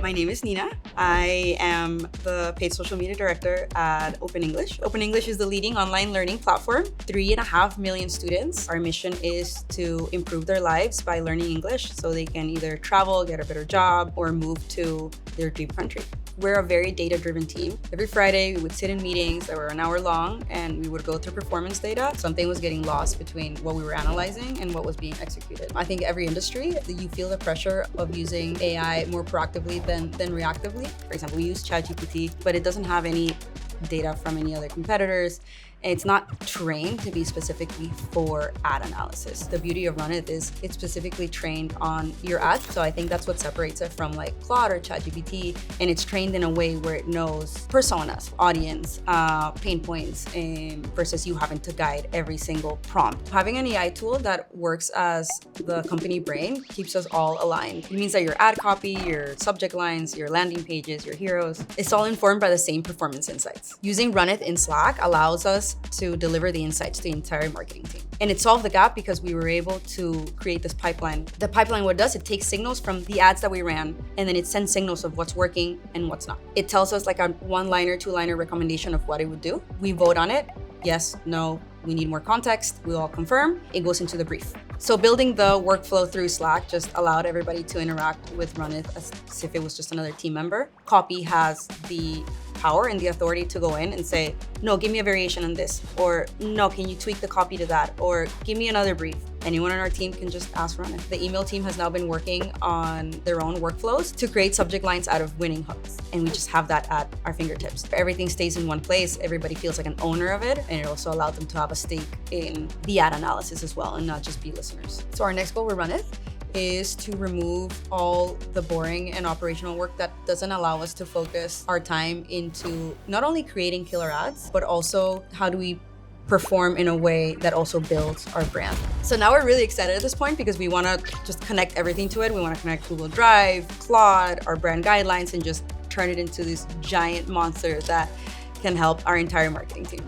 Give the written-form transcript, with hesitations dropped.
My name is Nina. I am the paid social media director at Open English. Open English is the leading online learning platform. 3.5 million students. Our mission is to improve their lives by learning English so they can either travel, get a better job, or move to their dream country. We're a very data-driven team. Every Friday, we would sit in meetings that were an hour long, and we would go through performance data. Something was getting lost between what we were analyzing and what was being executed. I think every industry, you feel the pressure of using AI more proactively than reactively. For example, we use ChatGPT, but it doesn't have any data from any other competitors. It's not trained to be specifically for ad analysis. The beauty of Runneth is it's specifically trained on your ads. So I think that's what separates it from like Claude or ChatGPT. And it's trained in a way where it knows personas, audience, pain points, versus you having to guide every single prompt. Having an AI tool that works as the company brain keeps us all aligned. It means that your ad copy, your subject lines, your landing pages, your heroes, it's all informed by the same performance insights. Using Runneth in Slack allows us to deliver the insights to the entire marketing team. And it solved the gap because we were able to create this pipeline. The pipeline, what it does, it takes signals from the ads that we ran, and then it sends signals of what's working and what's not. It tells us like a one-liner, two-liner recommendation of what it would do. We vote on it. Yes, no, we need more context. We all confirm. It goes into the brief. So building the workflow through Slack just allowed everybody to interact with Runneth as if it was just another team member. Copy has the power and the authority to go in and say, no, give me a variation on this, or no, can you tweak the copy to that, or give me another brief. Anyone on our team can just ask Runneth. The email team has now been working on their own workflows to create subject lines out of winning hooks. And we just have that at our fingertips. Everything stays in one place. Everybody feels like an owner of it. And it also allowed them to have a stake in the ad analysis as well and not just be listeners. So our next goal with Runneth is to remove all the boring and operational work that doesn't allow us to focus our time into not only creating killer ads, but also how do we perform in a way that also builds our brand. So now we're really excited at this point because we want to just connect everything to it. We want to connect Google Drive, Claude, our brand guidelines, and just turn it into this giant monster that can help our entire marketing team.